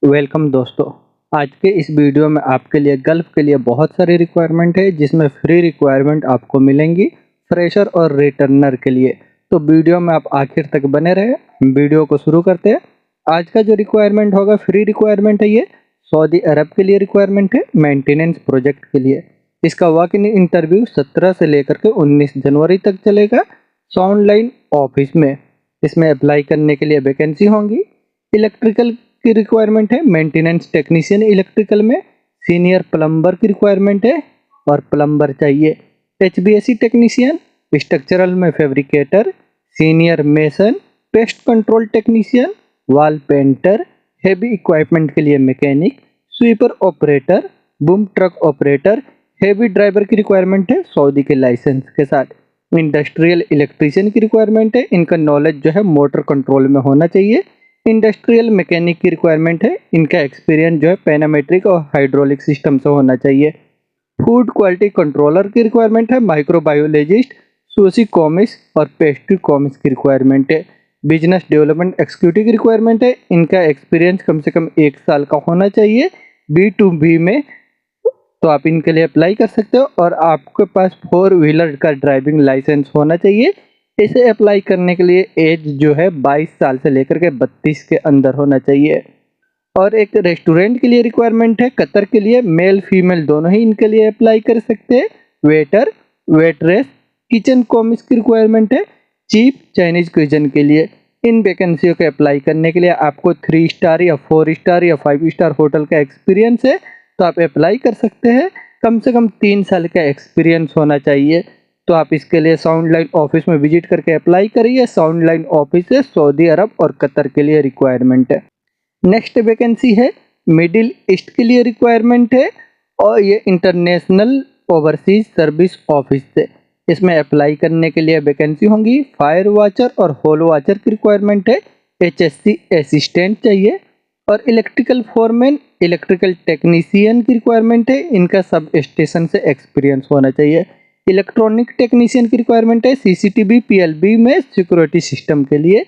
Welcome दोस्तों। आज के इस वीडियो में आपके लिए गल्फ के लिए बहुत सारी रिक्वायरमेंट है जिसमें फ्री रिक्वायरमेंट आपको मिलेंगी फ्रेशर और रिटर्नर के लिए। तो वीडियो में आप आखिर तक बने रहे। वीडियो को शुरू करते हैं। आज का जो रिक्वायरमेंट होगा फ्री रिक्वायरमेंट है, ये सऊदी अरब के लिए रिक्वायरमेंट है, मेंटेनेंस प्रोजेक्ट के लिए। इसका वॉक इन इंटरव्यू 17 से लेकर के 19 जनवरी तक चलेगा साउंड लाइन ऑफिस में। इसमें अप्लाई करने के लिए वैकेंसी होंगी। इलेक्ट्रिकल की रिक्वायरमेंट है, मेंटेनेंस टेक्नीशियन इलेक्ट्रिकल में, सीनियर प्लम्बर की रिक्वायरमेंट है और प्लम्बर चाहिए। HVAC टेक्नीशियन, स्ट्रक्चरल में fabricator, senior mason, pest control technician, wall painter, heavy equipment के लिए mechanic, sweeper operator, boom truck operator, heavy driver की रिक्वायरमेंट है सऊदी के लाइसेंस के साथ। इंडस्ट्रियल इलेक्ट्रीशियन की रिक्वायरमेंट है, इनका नॉलेज जो है मोटर कंट्रोल में होना चाहिए। इंडस्ट्रियल मैकेनिक की रिक्वायरमेंट है, इनका एक्सपीरियंस जो है पैनामेट्रिक और हाइड्रोलिक सिस्टम से होना चाहिए। फूड क्वालिटी कंट्रोलर की रिक्वायरमेंट है, माइक्रोबायोलॉजिस्ट, सोसी कॉमिक्स और पेस्ट्री कॉमिक्स की रिक्वायरमेंट है। बिजनेस डेवलपमेंट एक्सिक्यूटिव की रिक्वायरमेंट है, इनका एक्सपीरियंस कम से कम 1 साल का होना चाहिए B2B में। तो आप इनके लिए अप्लाई कर सकते हो और आपके पास 4 व्हीलर का ड्राइविंग लाइसेंस होना चाहिए। इसे अप्लाई करने के लिए एज जो है 22 साल से लेकर के 32 के अंदर होना चाहिए। और एक रेस्टोरेंट के लिए रिक्वायरमेंट है, कतर के लिए मेल फीमेल दोनों ही इनके लिए अप्लाई कर सकते हैं। वेटर, वेटरेस, किचन कॉमिक्स की रिक्वायरमेंट है, चीफ चाइनीज क्विजन के लिए। इन वैकेंसियों के अप्लाई करने के लिए आपको 3 स्टार या 4 स्टार या 5 स्टार होटल का एक्सपीरियंस है तो आप अप्लाई कर सकते हैं। कम से कम 3 साल का एक्सपीरियंस होना चाहिए। तो आप इसके लिए साउंड लाइन ऑफिस में विजिट करके अप्लाई करिए। साउंड लाइन ऑफिस है सऊदी अरब और कतर के लिए रिक्वायरमेंट है। नेक्स्ट वैकेंसी है मिडिल ईस्ट के लिए रिक्वायरमेंट है और ये इंटरनेशनल ओवरसीज सर्विस ऑफिस से। इसमें अप्लाई करने के लिए वैकेंसी होंगी फायर वॉचर और होल वॉचर की रिक्वायरमेंट है। HSC असिस्टेंट चाहिए और इलेक्ट्रिकल फोरमैन, इलेक्ट्रिकल टेक्नीशियन की रिक्वायरमेंट है, इनका सब स्टेशन से एक्सपीरियंस होना चाहिए। इलेक्ट्रॉनिक टेक्नीशियन की रिक्वायरमेंट है, CCTV PLB में सिक्योरिटी सिस्टम के लिए।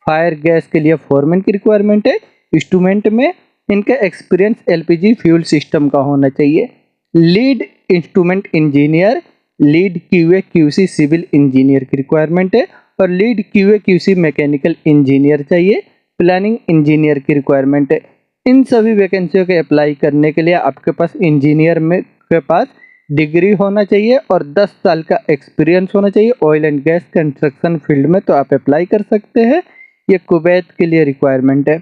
फायर गैस के लिए फोरमैन की रिक्वायरमेंट है। इंस्ट्रूमेंट में इनका एक्सपीरियंस LPG फ्यूल सिस्टम का होना चाहिए। Lead instrument engineer, lead QA QC civil engineer की रिक्वायरमेंट है और lead QA QC mechanical engineer चाहिए। प्लानिंग इंजीनियर की रिक्वायरमेंट है। इन सभी वैकेंसियों के अप्लाई करने के लिए आपके पास इंजीनियर में के पास डिग्री होना चाहिए और 10 साल का एक्सपीरियंस होना चाहिए oil and gas construction field में, तो आप अप्लाई कर सकते हैं। ये कुवैत के लिए रिक्वायरमेंट है।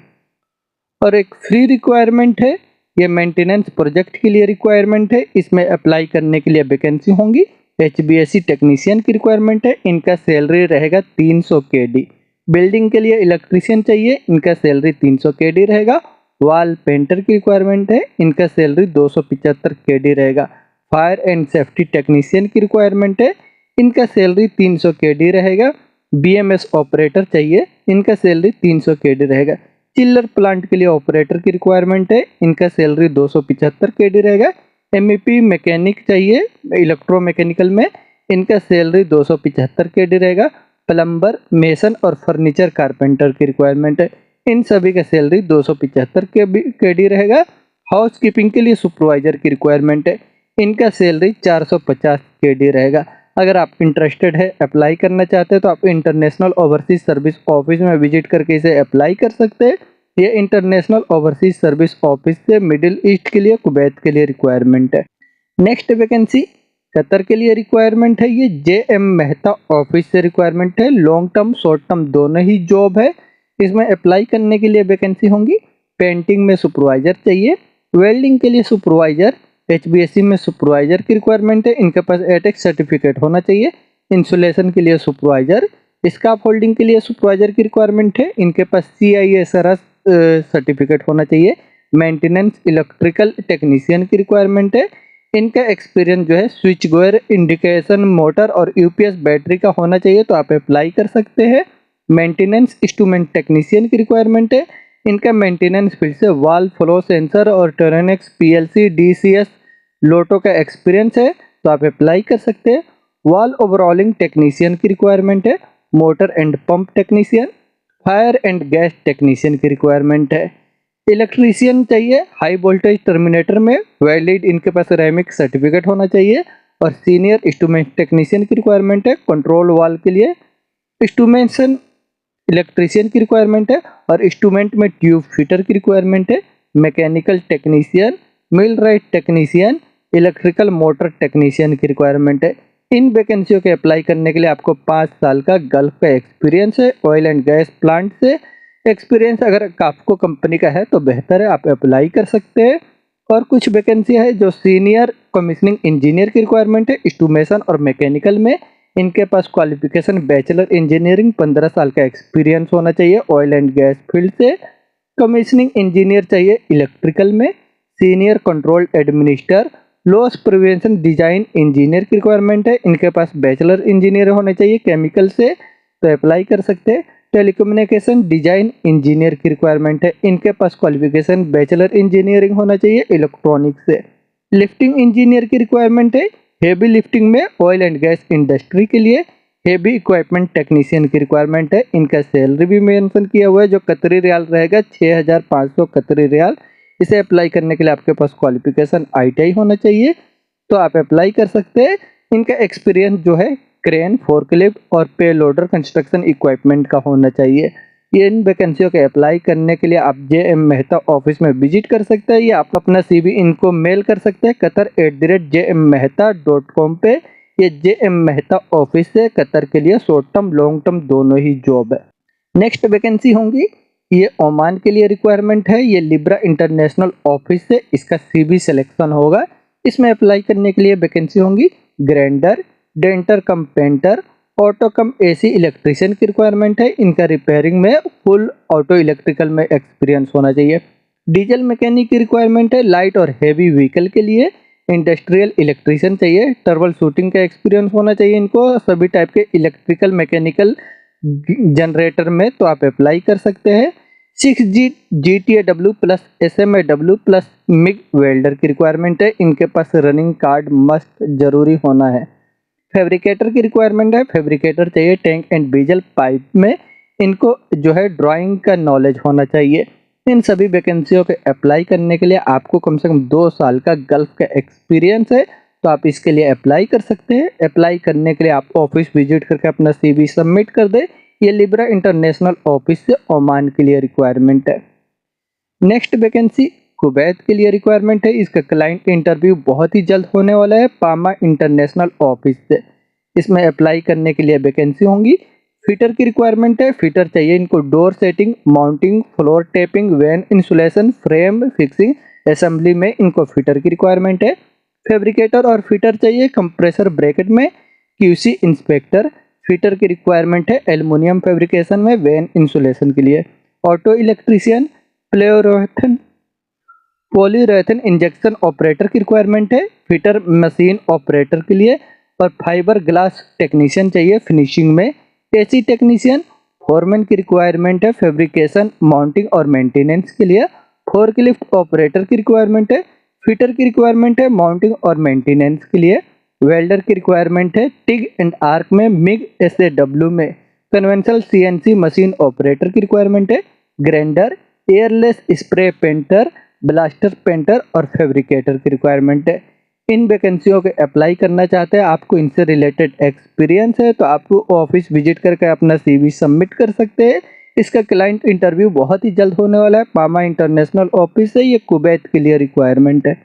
और एक फ्री रिक्वायरमेंट है, ये मेंटेनेंस प्रोजेक्ट के लिए रिक्वायरमेंट है। इसमें अप्लाई करने के लिए वैकेंसी होंगी। HVAC टेक्नीशियन की रिक्वायरमेंट है, इनका सैलरी रहेगा 300 KD। बिल्डिंग के लिए इलेक्ट्रीशियन चाहिए, इनका सैलरी 300 KD रहेगा। वॉल पेंटर की रिक्वायरमेंट है, इनका सैलरी 275 KD रहेगा। फायर एंड सेफ्टी टेक्नीशियन की रिक्वायरमेंट है, इनका सैलरी 300 KD रहेगा। BMS ऑपरेटर चाहिए, इनका सैलरी 300 KD रहेगा। चिल्लर प्लांट के लिए ऑपरेटर की रिक्वायरमेंट है, इनका सैलरी 275 KD रहेगा। MEP मैकेनिक चाहिए इलेक्ट्रो मैकेनिकल में, इनका सैलरी 275 KD रहेगा। प्लम्बर, मेसन और फर्नीचर कारपेंटर की रिक्वायरमेंट है, इन सभी का सैलरी 275 KD रहेगा। हाउस कीपिंग के लिए सुपरवाइजर की रिक्वायरमेंट है, इनका सैलरी 450 KD रहेगा। अगर आप इंटरेस्टेड है, अप्लाई करना चाहते हैं तो आप इंटरनेशनल ओवरसीज सर्विस ऑफिस में विजिट करके इसे अप्लाई कर सकते हैं। ये इंटरनेशनल ओवरसीज सर्विस ऑफिस से मिडिल ईस्ट के लिए, कुवैत के लिए रिक्वायरमेंट है। नेक्स्ट वैकेंसी कतर के लिए रिक्वायरमेंट है, ये JM मेहता ऑफिस से रिक्वायरमेंट है। लॉन्ग टर्म शॉर्ट टर्म दोनों ही जॉब है। इसमें अप्लाई करने के लिए वैकेंसी होंगी। पेंटिंग में सुपरवाइजर चाहिए, वेल्डिंग के लिए सुपरवाइजर, HVAC में सुपरवाइजर की रिक्वायरमेंट है, इनके पास ATEX सर्टिफिकेट होना चाहिए। इंसुलेशन के लिए सुपरवाइजर, स्काफ होल्डिंग के लिए सुपरवाइजर की रिक्वायरमेंट है, इनके पास CISRS सर्टिफिकेट होना चाहिए। मेंटेनेंस इलेक्ट्रिकल टेक्नीशियन की रिक्वायरमेंट है, इनका एक्सपीरियंस जो है स्विच गोयर, इंडिकेशन मोटर और UPS बैटरी का होना चाहिए, तो आप अप्लाई कर सकते हैं। मेंटेनेंस इंस्ट्रूमेंट टेक्नीशियन की रिक्वायरमेंट है, इनका मेंटेनेंस फील्ड से वाल फ्लो सेंसर और टर्नेक्स PLC DCS लोटो का एक्सपीरियंस है, तो आप अप्लाई कर सकते हैं। वॉल ओवरऑलिंग टेक्नीशियन की रिक्वायरमेंट है, motor and pump technician, fire and gas technician की रिक्वायरमेंट है। इलेक्ट्रीशियन चाहिए हाई वोल्टेज टर्मिनेटर में वैलिड इनके पास रेमिक सर्टिफिकेट होना चाहिए। और सीनियर इंस्ट्रूमेंट टेक्नीशियन की रिक्वायरमेंट है। कंट्रोल वाल के लिए इंस्ट्रूमेंटेशन इलेक्ट्रीशियन की रिक्वायरमेंट है। और इंस्ट्रूमेंट में ट्यूब फिटर की रिक्वायरमेंट है। Mechanical technician, millwright technician, electrical motor technician की रिक्वायरमेंट है। इन वैकेंसियों के अप्लाई करने के लिए आपको 5 साल का गल्फ का एक्सपीरियंस है। ऑयल एंड गैस प्लांट से एक्सपीरियंस अगर आपको कंपनी का है तो बेहतर है, आप अप्लाई कर सकते हैं। और कुछ वैकेंसी है जो सीनियर कमीशनिंग इंजीनियर की रिक्वायरमेंट है। इंस्ट्रूमेशन और मैकेनिकल में इनके पास क्वालिफिकेशन बैचलर इंजीनियरिंग, 15 साल का एक्सपीरियंस होना चाहिए ऑयल एंड गैस फील्ड से। कमीशनिंग इंजीनियर चाहिए इलेक्ट्रिकल में। Senior control administer loss prevention design engineer की रिक्वायरमेंट है। इनके पास बैचलर इंजीनियर होने चाहिए केमिकल से, तो अप्लाई कर सकते हैं। टेलीकम्युनिकेशन डिजाइन इंजीनियर की रिक्वायरमेंट है। इनके पास क्वालिफिकेशन बैचलर इंजीनियरिंग होना चाहिए इलेक्ट्रॉनिक्स से। लिफ्टिंग इंजीनियर की रिक्वायरमेंट है हेवी लिफ्टिंग में ऑयल एंड गैस इंडस्ट्री के लिए। हेवी इक्विपमेंट टेक्नीशियन की रिक्वायरमेंट है। इनका सैलरी भी मेंशन किया हुआ है जो कतरी रियाल रहेगा 6500 कतरी रियाल। इसे अप्लाई करने के लिए आपके पास क्वालिफिकेशन ITI होना चाहिए, तो आप अप्लाई कर सकते हैं। इनका एक्सपीरियंस जो है क्रेन, फोर्कलिफ्ट और पे लोडर कंस्ट्रक्शन इक्विपमेंट का होना चाहिए। ये इन वैकेंसियों के अप्लाई करने के लिए आप JM मेहता ऑफिस में विजिट कर सकते हैं या आप अपना CV इनको मेल कर सकते हैं qatar@jmmehta.com पे। ये JM मेहता ऑफिस से कतर के लिए शॉर्ट टर्म लॉन्ग टर्म दोनों ही जॉब है। नेक्स्ट वैकेंसी होंगी ये ओमान के लिए रिक्वायरमेंट है। ये लिब्रा इंटरनेशनल ऑफिस से इसका CV सिलेक्शन होगा। इसमें अप्लाई करने के लिए वैकेंसी होंगी ग्राइंडर, डेंटर कम पेंटर, ऑटो कम AC इलेक्ट्रीशियन की रिक्वायरमेंट है। इनका रिपेयरिंग में फुल ऑटो इलेक्ट्रिकल में एक्सपीरियंस होना चाहिए। डीजल मैकेनिक की रिक्वायरमेंट है लाइट और हेवी व्हीकल के लिए। इंडस्ट्रियल इलेक्ट्रीशियन चाहिए, ट्रबल शूटिंग का एक्सपीरियंस होना चाहिए इनको सभी टाइप के इलेक्ट्रिकल मैकेनिकल जनरेटर में, तो आप अप्लाई कर सकते हैं। 6G GTAW plus SMAW plus MiG welder की रिक्वायरमेंट है। इनके पास रनिंग कार्ड मस्ट जरूरी होना है। फैब्रिकेटर की रिक्वायरमेंट है। फैब्रिकेटर चाहिए टैंक एंड डीजल पाइप में। इनको जो है ड्राइंग का नॉलेज होना चाहिए। इन सभी वैकेंसियों के अप्लाई करने के लिए आपको कम से कम 2 साल का गल्फ का एक्सपीरियंस है, तो आप इसके लिए अप्लाई कर सकते हैं। अप्लाई करने के लिए आप ऑफिस विजिट करके अपना CV सबमिट कर दे। ये लिब्रा इंटरनेशनल ऑफिस से ओमान के लिए रिक्वायरमेंट है। नेक्स्ट वैकेंसी कुवैत के लिए रिक्वायरमेंट है। इसका क्लाइंट इंटरव्यू बहुत ही जल्द होने वाला है पामा इंटरनेशनल ऑफिस से। इसमें अप्लाई करने के लिए वैकेंसी होंगी। फिटर की रिक्वायरमेंट है। फिटर चाहिए इनको door setting, mounting, floor tapping, van insulation, frame fixing, assembly में इनको फिटर की रिक्वायरमेंट है। फैब्रिकेटर और फिटर चाहिए कंप्रेसर ब्रैकेट में। QC इंस्पेक्टर फिटर की रिक्वायरमेंट है एल्युमिनियम फैब्रिकेशन में, वैन इंसुलेशन के लिए। ऑटो इलेक्ट्रीशियन, प्लेरोथन पॉलीरेथन इंजेक्शन ऑपरेटर की रिक्वायरमेंट है फिटर मशीन ऑपरेटर के लिए। और फाइबर ग्लास टेक्नीशियन चाहिए फिनिशिंग में। AC टेक्नीशियन, फोरमैन की रिक्वायरमेंट है फैब्रिकेशन, माउंटिंग और मेंटेनेंस के लिए। फोर्कलिफ्ट ऑपरेटर की रिक्वायरमेंट है। फिटर की रिक्वायरमेंट है माउंटिंग और मेंटेनेंस के लिए। वेल्डर की रिक्वायरमेंट है टिग एंड आर्क में, मिग SAW में। कन्वेंशनल CNC मशीन ऑपरेटर की रिक्वायरमेंट है। Grinder, airless spray painter, blaster painter और फैब्रिकेटर की रिक्वायरमेंट है। इन वैकेंसियों के अप्लाई करना चाहते हैं, आपको इनसे रिलेटेड एक्सपीरियंस है, तो आपको ऑफिस विजिट करके अपना CV सबमिट कर सकते हैं। इसका क्लाइंट इंटरव्यू बहुत ही जल्द होने वाला है पामा इंटरनेशनल ऑफिस से। ये कुवैत के लिए रिक्वायरमेंट है।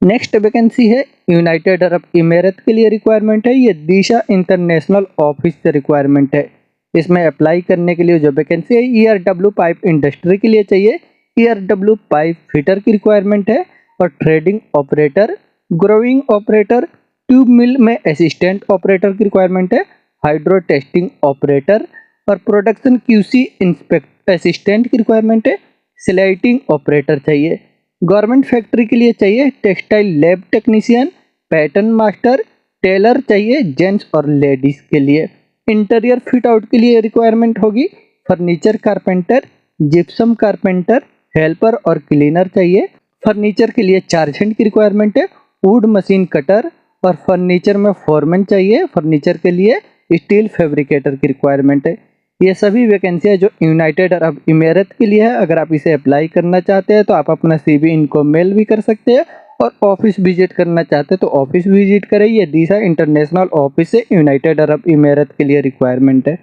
नेक्स्ट वैकेंसी है यूनाइटेड अरब इमारत के लिए रिक्वायरमेंट है। ये दिशा इंटरनेशनल ऑफिस से रिक्वायरमेंट है। इसमें अप्लाई करने के लिए जो वैकेंसी है ERW पाइप इंडस्ट्री के लिए चाहिए। ERW पाइप फिटर की रिक्वायरमेंट है। और trading operator, growing operator, tube mill में असिस्टेंट ऑपरेटर की रिक्वायरमेंट है। हाइड्रो टेस्टिंग ऑपरेटर और प्रोडक्शन QC इंस्पेक्ट असिस्टेंट की रिक्वायरमेंट है। स्लाइटिंग ऑपरेटर चाहिए। गवर्नमेंट फैक्ट्री के लिए चाहिए textile lab technician, pattern master, tailor चाहिए जेंट्स और लेडीज के लिए। इंटीरियर फिट आउट के लिए रिक्वायरमेंट होगी furniture carpenter, gypsum carpenter, helper और क्लीनर चाहिए। फर्नीचर के लिए चार्जेंट की रिक्वायरमेंट है। वुड मशीन कटर और फर्नीचर में फोरमैन चाहिए। फर्नीचर के लिए स्टील फैब्रिकेटर की रिक्वायरमेंट है। ये सभी वैकेंसियाँ जो यूनाइटेड अरब इमारात के लिए है। अगर आप इसे अप्लाई करना चाहते हैं तो आप अपना CV इनको मेल भी कर सकते हैं और ऑफिस विजिट करना चाहते हैं तो ऑफिस विजिट करें। ये दिशा इंटरनेशनल ऑफिस है, यूनाइटेड अरब इमारात के लिए रिक्वायरमेंट है।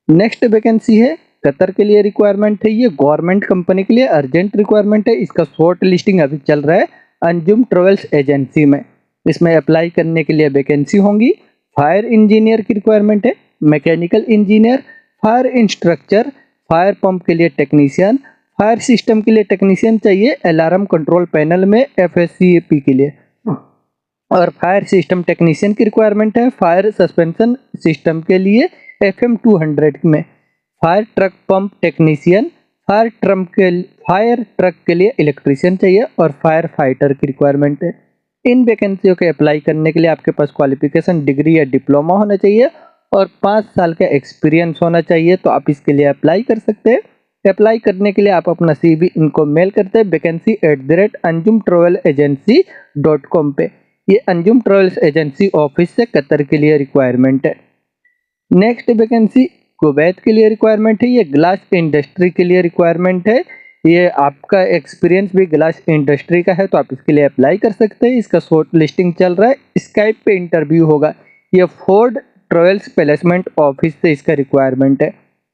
नेक्स्ट वैकेंसी है कतर के लिए रिक्वायरमेंट है। ये गवर्नमेंट कंपनी के लिए अर्जेंट रिक्वायरमेंट है। इसका शॉर्ट लिस्टिंग अभी चल रहा है अंजुम ट्रेवल्स एजेंसी में। इसमें अप्लाई करने के लिए वैकेंसी होंगी। फायर इंजीनियर की रिक्वायरमेंट है, mechanical engineer, fire instructor, fire pump के लिए टेक्नीशियन, फायर सिस्टम के लिए टेक्नीशियन चाहिए, अलार्म कंट्रोल पैनल में FSCAP के लिए, और फायर सिस्टम टेक्नीशियन की रिक्वायरमेंट है। फायर सस्पेंशन सिस्टम के लिए FM 200 में, fire truck pump technician, fire truck के लिए इलेक्ट्रीशियन चाहिए और फायर फाइटर की रिक्वायरमेंट है। इन वैकेंसियों के अप्लाई करने के लिए आपके पास क्वालिफिकेशन डिग्री या डिप्लोमा होना चाहिए और 5 साल का एक्सपीरियंस होना चाहिए, तो आप इसके लिए अप्लाई कर सकते हैं। अप्लाई करने के लिए आप अपना CV इनको मेल करते हैं vacancy@anjumtravelagency.com पे। ये अंजुम ट्रेवल्स एजेंसी ऑफिस से कतर के लिए रिक्वायरमेंट है। नेक्स्ट वैकेंसी कुवैत के लिए रिक्वायरमेंट है। ये ग्लास इंडस्ट्री के लिए रिक्वायरमेंट है। ये आपका एक्सपीरियंस भी ग्लास इंडस्ट्री का है तो आप इसके लिए अप्लाई कर सकते हैं। इसका शॉर्ट लिस्टिंग चल रहा है, स्काइप पे इंटरव्यू होगा। ये फोर्ड ट्रेवल्स प्लेसमेंट ऑफिस से इसका रिक्वायरमेंट है।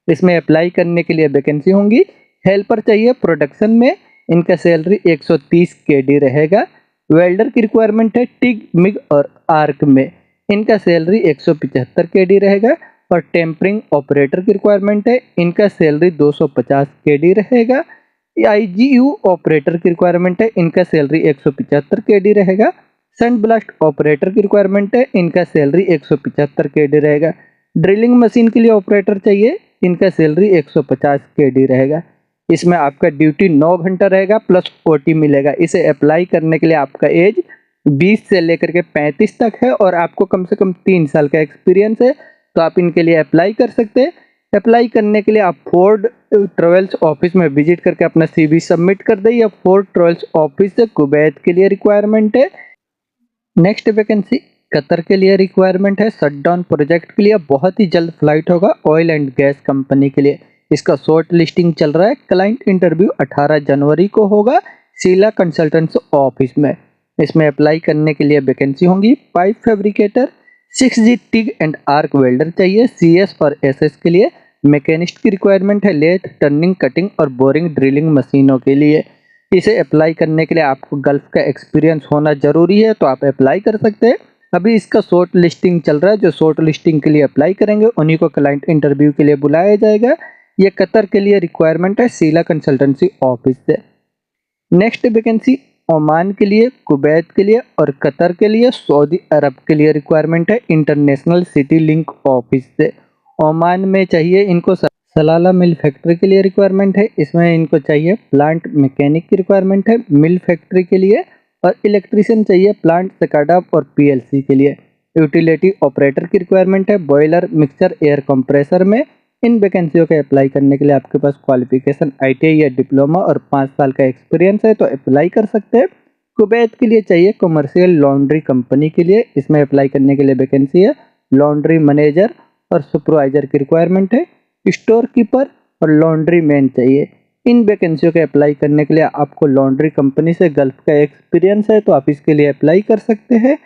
इसमें अप्लाई करने के लिए वैकेंसी होंगी। हेल्पर चाहिए प्रोडक्शन में, इनका सैलरी 130 KD रहेगा। वेल्डर की रिक्वायरमेंट है टिग, मिग और आर्क में, इनका सैलरी 175 KD रहेगा। और टेम्परिंग ऑपरेटर की रिक्वायरमेंट है, इनका सैलरी 250 KD रहेगा। IGU ऑपरेटर की रिक्वायरमेंट है, इनका सैलरी 175 KD रहेगा। सन ब्लास्ट ऑपरेटर की रिक्वायरमेंट है, इनका सैलरी 175 KD रहेगा। ड्रिलिंग मशीन के लिए ऑपरेटर चाहिए, इनका सैलरी 150 KD रहेगा। इसमें आपका ड्यूटी 9 घंटा रहेगा प्लस OT मिलेगा। इसे अप्लाई करने के लिए आपका एज 20 से लेकर के 35 तक है और आपको कम से कम 3 साल का एक्सपीरियंस है, तो आप इनके लिए अप्लाई कर सकते हैं। अप्लाई करने के लिए आप फोर्ड ट्रेवल्स ऑफिस में विजिट करके अपना CV सबमिट कर दें। या फोर्ड ट्रेवल्स ऑफिस से कुवैत के लिए रिक्वायरमेंट है। नेक्स्ट वैकेंसी कतर के लिए रिक्वायरमेंट है। शटडाउन प्रोजेक्ट के लिए बहुत ही जल्द फ्लाइट होगा ऑयल एंड गैस कंपनी के लिए। इसका शॉर्ट लिस्टिंग चल रहा है। क्लाइंट इंटरव्यू 18 जनवरी को होगा शीला कंसल्टेंट्स ऑफिस में। इसमें अप्लाई करने के लिए वैकेंसी होंगी। Pipe fabricator, 6G TIG and arc welder चाहिए CS और SS के लिए। मैकेनिस्ट की रिक्वायरमेंट है लेथ, टर्निंग, कटिंग और बोरिंग ड्रिलिंग मशीनों के लिए। इसे अप्लाई करने के लिए आपको गल्फ का एक्सपीरियंस होना जरूरी है, तो आप अप्लाई कर सकते हैं। अभी इसका शॉर्ट लिस्टिंग चल रहा है। जो शॉर्ट लिस्टिंग के लिए अप्लाई करेंगे उन्हीं को क्लाइंट इंटरव्यू के लिए बुलाया जाएगा। ये कतर के लिए रिक्वायरमेंट है शीला कंसल्टेंसी ऑफिस से। नेक्स्ट वैकेंसी ओमान के लिए, कुवैत के लिए और कतर के लिए, सऊदी अरब के लिए रिक्वायरमेंट है इंटरनेशनल सिटी लिंक ऑफिस से। ओमान में चाहिए इनको सलाला मिल फैक्ट्री के लिए रिक्वायरमेंट है। इसमें इनको चाहिए प्लांट मैकेनिक की रिक्वायरमेंट है मिल फैक्ट्री के लिए, और इलेक्ट्रीशियन चाहिए प्लांट SCADA और PLC के लिए। यूटिलिटी ऑपरेटर की रिक्वायरमेंट है बॉयलर, मिक्सर, एयर कंप्रेसर में। इन वैकेंसियों के अप्लाई करने के लिए आपके पास क्वालिफिकेशन ITI या डिप्लोमा और 5 साल का एक्सपीरियंस है, तो अप्लाई कर सकते हैं। कुवैत के लिए चाहिए कमर्शियल लॉन्ड्री कंपनी के लिए। इसमें अप्लाई करने के लिए वैकेंसी है लॉन्ड्री मैनेजर और सुपरवाइजर की रिक्वायरमेंट है। स्टोर कीपर और लॉन्ड्री मैन चाहिए। इन वैकेंसियों के अप्लाई करने के लिए आपको लॉन्ड्री कंपनी से गल्फ का एक्सपीरियंस है, तो आप इसके लिए अप्लाई कर सकते हैं।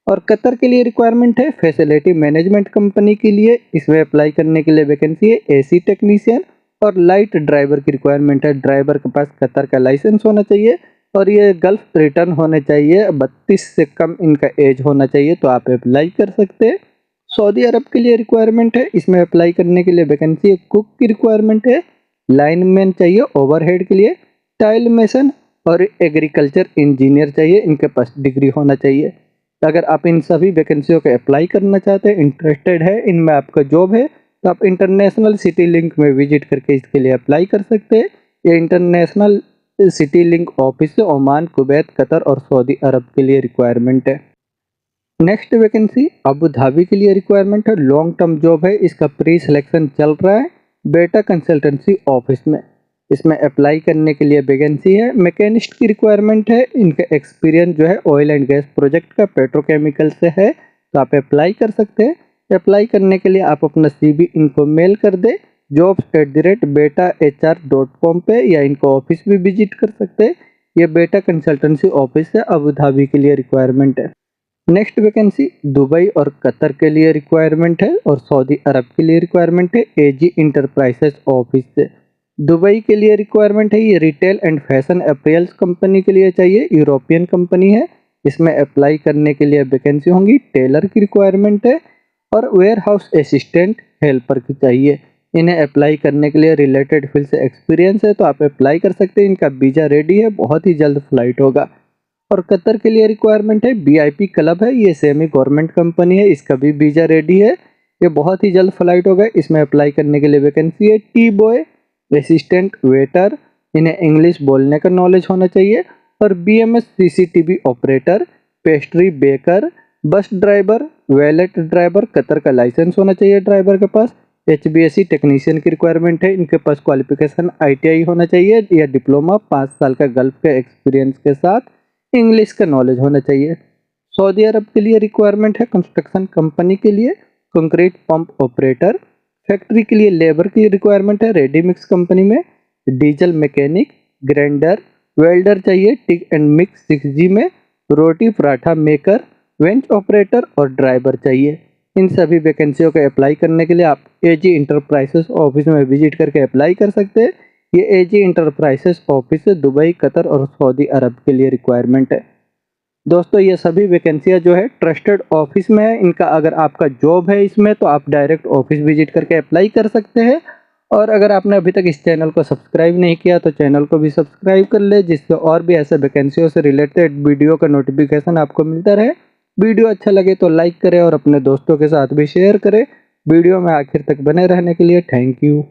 और कतर के लिए रिक्वायरमेंट है फैसिलिटी मैनेजमेंट कंपनी के लिए। इसमें अप्लाई करने के लिए वैकेंसी है AC टेक्नीशियन और लाइट ड्राइवर की रिक्वायरमेंट है। ड्राइवर के पास कतर का लाइसेंस होना चाहिए और ये गल्फ रिटर्न होने चाहिए। 32 से कम इनका एज होना चाहिए, तो आप अप्लाई कर सकते हैं। सऊदी अरब के लिए रिक्वायरमेंट है। इसमें अप्लाई करने के लिए वैकेंसी है कुक की रिक्वायरमेंट है। लाइनमैन चाहिए ओवरहेड के लिए। टाइल मेसन और एग्रीकल्चर इंजीनियर चाहिए, इनके पास डिग्री होना चाहिए। अगर आप इन सभी वैकेंसियों के अप्लाई करना चाहते हैं, इंटरेस्टेड है, इनमें आपका जॉब है, तो आप इंटरनेशनल सिटी लिंक में विजिट करके इसके लिए अप्लाई कर सकते हैं। ये इंटरनेशनल सिटी लिंक ऑफिस से ओमान, कुवैत, कतर और सऊदी अरब के लिए रिक्वायरमेंट है। नेक्स्ट वैकेंसी अबू धाबी के लिए रिक्वायरमेंट है। लॉन्ग टर्म जॉब है। इसका प्री सिलेक्शन चल रहा है बेटा कंसल्टेंसी ऑफिस में। इसमें अप्लाई करने के लिए वैकेंसी है मैकेनिस्ट की रिक्वायरमेंट है। इनका एक्सपीरियंस जो है ऑयल एंड गैस प्रोजेक्ट का, पेट्रोकेमिकल से है, तो आप अप्लाई कर सकते हैं। अप्लाई करने के लिए आप अपना CV इनको मेल कर दे jobs@betahr.com पे, या इनको ऑफिस भी विजिट कर सकते हैं। ये बेटा कंसल्टेंसी ऑफिस है, अबू धाबी के लिए रिक्वायरमेंट है। नेक्स्ट वैकेंसी दुबई और कतर के लिए रिक्वायरमेंट है और सऊदी अरब के लिए रिक्वायरमेंट है एजी इंटरप्राइजेस ऑफिस से। दुबई के लिए रिक्वायरमेंट है, ये retail and fashion apparels company के लिए चाहिए, यूरोपियन कंपनी है। इसमें अप्लाई करने के लिए वैकेंसी होंगी, टेलर की रिक्वायरमेंट है और वेयर हाउस असिस्टेंट हेल्पर की चाहिए। इन्हें अप्लाई करने के लिए रिलेटेड फील्ड से एक्सपीरियंस है तो आप अप्लाई कर सकते हैं। इनका वीज़ा रेडी है, बहुत ही जल्द फ्लाइट होगा। और कतर के लिए रिक्वायरमेंट है, वीआईपी क्लब है, ये सेमी गवर्नमेंट कंपनी है, इसका भी वीज़ा रेडी है, ये बहुत ही जल्द फ्लाइट होगा। इसमें अप्लाई करने के लिए वैकेंसी है टी बॉय, असिस्टेंट वेटर, इन्हें इंग्लिश बोलने का नॉलेज होना चाहिए, और BMS CCTV operator, pastry baker, bus driver, wallet driver, Qatar का लाइसेंस होना चाहिए ड्राइवर के पास। एचबीएससी टेक्नीशियन की रिक्वायरमेंट है, इनके पास क्वालिफिकेशन आईटीआई होना चाहिए या डिप्लोमा, 5 साल का गल्फ के एक्सपीरियंस के साथ इंग्लिश का नॉलेज होना चाहिए। सऊदी अरब के लिए रिक्वायरमेंट है कंस्ट्रक्शन कंपनी के लिए कंक्रीट पंप ऑपरेटर, फैक्ट्री के लिए लेबर की रिक्वायरमेंट है, रेडी मिक्स कंपनी में डीजल मैकेनिक, ग्राइंडर, वेल्डर चाहिए, टिक एंड मिक्स 6G में, रोटी पराठा मेकर, वेंच ऑपरेटर और ड्राइवर चाहिए। इन सभी वैकेंसियों को अप्लाई करने के लिए आप एजी इंटरप्राइजेस ऑफिस में विजिट करके अप्लाई कर सकते हैं। ये एजी इंटरप्राइजेस ऑफिस है, दुबई, कतर और सऊदी अरब के लिए रिक्वायरमेंट है। दोस्तों ये सभी वैकेंसियां जो है ट्रस्टेड ऑफिस में है, इनका अगर आपका जॉब है इसमें तो आप डायरेक्ट ऑफिस विजिट करके अप्लाई कर सकते हैं। और अगर आपने अभी तक इस चैनल को सब्सक्राइब नहीं किया तो चैनल को भी सब्सक्राइब कर ले, जिससे और भी ऐसे वैकेंसियों से रिलेटेड वीडियो का नोटिफिकेशन आपको मिलता रहे। वीडियो अच्छा लगे तो लाइक करें और अपने दोस्तों के साथ भी शेयर करें। वीडियो में आखिर तक बने रहने के लिए थैंक यू।